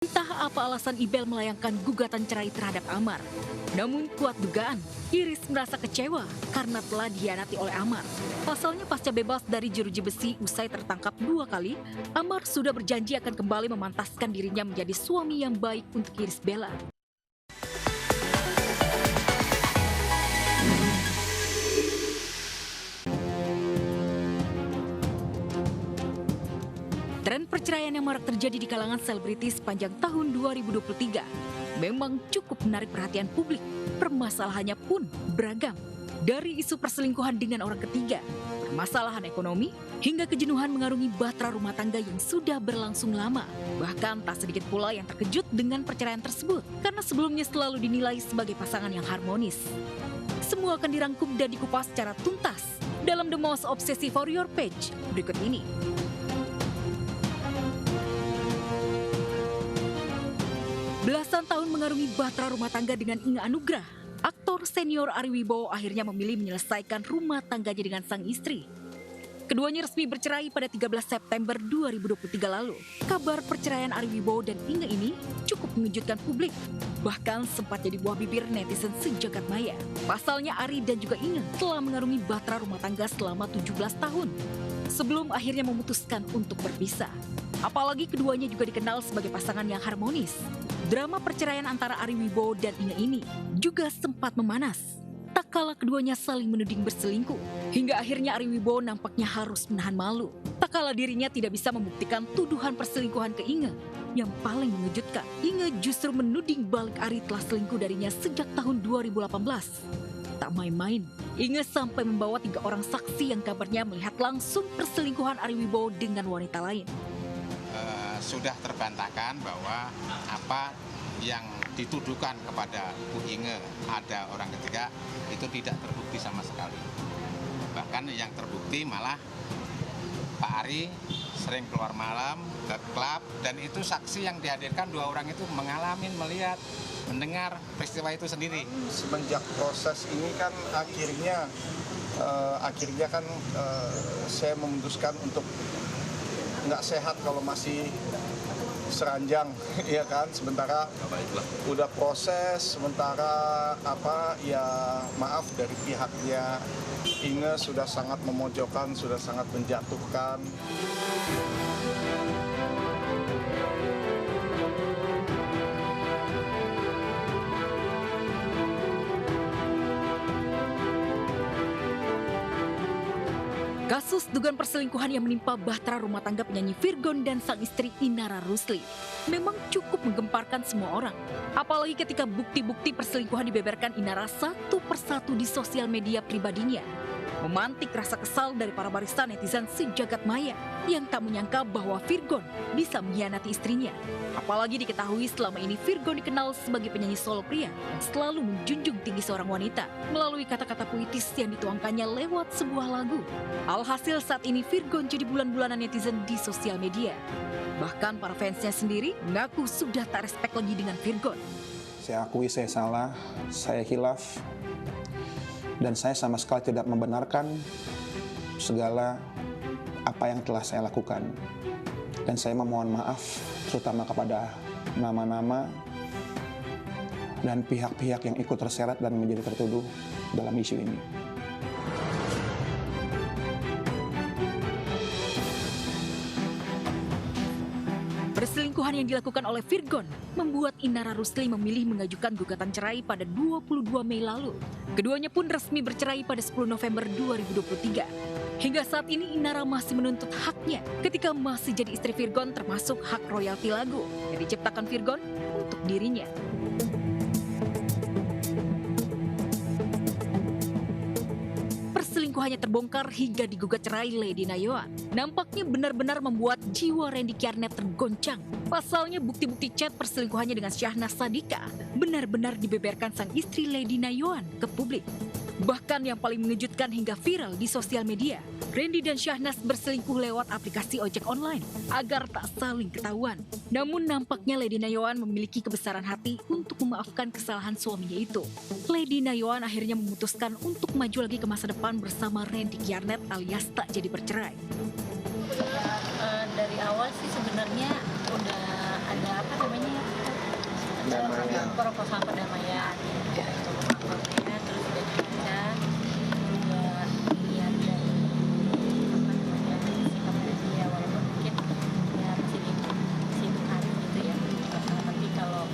Entah apa alasan Ibel melayangkan gugatan cerai terhadap Amar. Namun kuat dugaan, Iris merasa kecewa karena telah dikhianati oleh Amar. Pasalnya pasca bebas dari jeruji besi usai tertangkap 2 kali, Amar sudah berjanji akan kembali memantaskan dirinya menjadi suami yang baik untuk Iris Bella. Tren perceraian yang marak terjadi di kalangan selebritis sepanjang tahun 2023 memang cukup menarik perhatian publik. Permasalahannya pun beragam. Dari isu perselingkuhan dengan orang ketiga, permasalahan ekonomi, hingga kejenuhan mengarungi bahtera rumah tangga yang sudah berlangsung lama. Bahkan tak sedikit pula yang terkejut dengan perceraian tersebut, karena sebelumnya selalu dinilai sebagai pasangan yang harmonis. Semua akan dirangkum dan dikupas secara tuntas dalam The Most Obsessive for Your Page berikut ini. Belasan tahun mengarungi bahtera rumah tangga dengan Inge Anugrah, aktor senior Ari Wibowo akhirnya memilih menyelesaikan rumah tangganya dengan sang istri. Keduanya resmi bercerai pada 13 September 2023 lalu. Kabar perceraian Ari Wibowo dan Inge ini cukup mengejutkan publik. Bahkan sempat jadi buah bibir netizen sejagat maya. Pasalnya Ari dan juga Inge telah mengarungi bahtera rumah tangga selama 17 tahun. Sebelum akhirnya memutuskan untuk berpisah. Apalagi keduanya juga dikenal sebagai pasangan yang harmonis. Drama perceraian antara Ari Wibowo dan Inge ini juga sempat memanas. Tak kala keduanya saling menuding berselingkuh. Hingga akhirnya Ari Wibowo nampaknya harus menahan malu. Tak kala dirinya tidak bisa membuktikan tuduhan perselingkuhan ke Inge. Yang paling mengejutkan, Inge justru menuding balik Ari telah selingkuh darinya sejak tahun 2018. Tak main-main, Inge sampai membawa 3 orang saksi yang kabarnya melihat langsung perselingkuhan Ari Wibowo dengan wanita lain. Sudah terbantahkan bahwa apa yang dituduhkan kepada Bu Inge ada orang ketiga itu tidak terbukti sama sekali. Bahkan yang terbukti malah Pak Ari sering keluar malam ke klub dan itu saksi yang dihadirkan 2 orang itu mengalami, melihat, mendengar peristiwa itu sendiri. Semenjak proses ini kan akhirnya kan saya memutuskan untuk nggak sehat kalau masih seranjang, ya kan. Sementara udah proses, sementara maaf dari pihaknya Inge sudah sangat memojokkan, sudah sangat menjatuhkan. Kasus dugaan perselingkuhan yang menimpa bahtera rumah tangga penyanyi Virgon dan sang istri Inara Rusli memang cukup menggemparkan semua orang. Apalagi ketika bukti-bukti perselingkuhan dibeberkan Inara satu persatu di sosial media pribadinya. Memantik rasa kesal dari para barisan netizen sejagat maya yang tak menyangka bahwa Virgon bisa mengkhianati istrinya. Apalagi diketahui selama ini Virgon dikenal sebagai penyanyi solo pria yang selalu menjunjung tinggi seorang wanita melalui kata-kata puitis yang dituangkannya lewat sebuah lagu. Alhasil saat ini Virgon jadi bulan-bulanan netizen di sosial media. Bahkan para fansnya sendiri mengaku sudah tak respek lagi dengan Virgon. Saya akui saya salah, saya hilaf, dan saya sama sekali tidak membenarkan segala apa yang telah saya lakukan. Dan saya memohon maaf terutama kepada nama-nama dan pihak-pihak yang ikut terseret dan menjadi tertuduh dalam isu ini. Perselingkuhan yang dilakukan oleh Virgon membuat Inara Rusli memilih mengajukan gugatan cerai pada 22 Mei lalu. Keduanya pun resmi bercerai pada 10 November 2023. Hingga saat ini Inara masih menuntut haknya ketika masih jadi istri Virgon, termasuk hak royalti lagu yang diciptakan Virgon untuk dirinya. Perselingkuhannya terbongkar hingga digugat cerai Lady Nayoan. Nampaknya benar-benar membuat jiwa Randy Kjarnet tergoncang. Pasalnya bukti-bukti chat perselingkuhannya dengan Syahnas Sadika benar-benar dibeberkan sang istri Lady Nayoan ke publik. Bahkan yang paling mengejutkan hingga viral di sosial media, Randy dan Syahnas berselingkuh lewat aplikasi ojek online agar tak saling ketahuan. Namun nampaknya Lady Nayoan memiliki kebesaran hati untuk memaafkan kesalahan suaminya itu. Lady Nayoan akhirnya memutuskan untuk maju lagi ke masa depan bersama Randy Kjarnet alias tak jadi bercerai. Dari awal sih sebenarnya udah ada perdamaian. Proposal perdamaian ya, itu papernya terus udah dibaca, juga lihat dari apa namanya sikapnya dia, walaupun mungkin ya masih sibuk gitu ya. Tapi kalau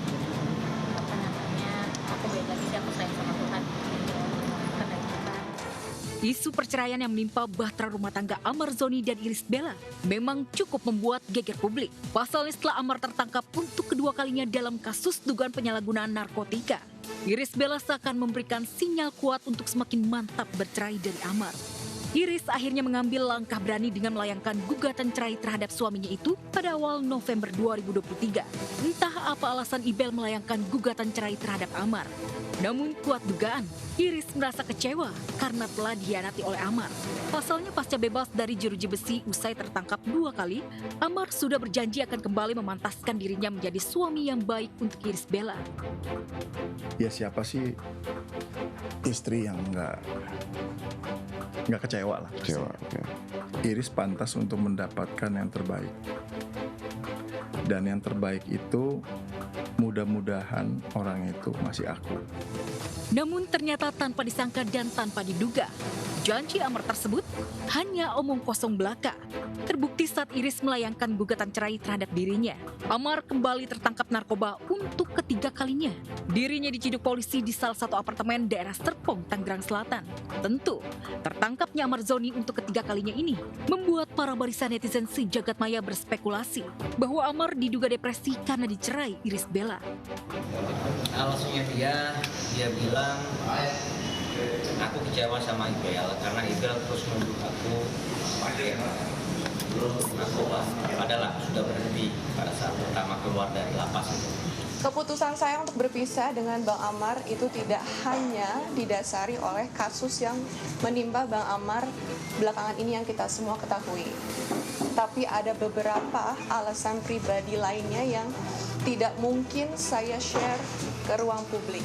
apa namanya aku beda lagi sih, aku sayang sama Tuhan gitu, karena kita. Isu perceraian yang menimpa bahtera rumah tangga Amar Zoni dan Iris Bella memang cukup membuat geger publik. Pasalnya setelah Amar tertangkap untuk kedua kalinya dalam kasus dugaan penyalahgunaan narkotika, Iris Bella seakan memberikan sinyal kuat untuk semakin mantap bercerai dari Amar. Iris akhirnya mengambil langkah berani dengan melayangkan gugatan cerai terhadap suaminya itu pada awal November 2023. Entah apa alasan Ibel melayangkan gugatan cerai terhadap Amar. Namun kuat dugaan, Iris merasa kecewa karena telah dikhianati oleh Amar. Pasalnya pasca bebas dari jeruji besi usai tertangkap 2 kali, Amar sudah berjanji akan kembali memantaskan dirinya menjadi suami yang baik untuk Iris Bella. Ya siapa sih istri yang nggak kecewa lah. Kecewa, oke. Iris pantas untuk mendapatkan yang terbaik. Dan yang terbaik itu mudah-mudahan orang itu masih aku. Namun ternyata tanpa disangka dan tanpa diduga, janji Amar tersebut hanya omong kosong belaka. Terbukti saat Iris melayangkan gugatan cerai terhadap dirinya. Amar kembali tertangkap narkoba untuk ketiga kalinya. Dirinya diciduk polisi di salah satu apartemen daerah Serpong, Tangerang Selatan. Tentu, tertangkapnya Amar Zoni untuk ketiga kalinya ini membuat para barisan netizen sejagat maya berspekulasi bahwa Amar diduga depresi karena dicerai Iris Bella. Alasannya dia bilang aku kecewa sama Ibel karena Ibel terus menuduh aku narkoba, padahal aku sudah berhenti pada saat pertama keluar dari lapas itu. Keputusan saya untuk berpisah dengan Bang Amar itu tidak hanya didasari oleh kasus yang menimpa Bang Amar belakangan ini yang kita semua ketahui. Tapi ada beberapa alasan pribadi lainnya yang tidak mungkin saya share ke ruang publik.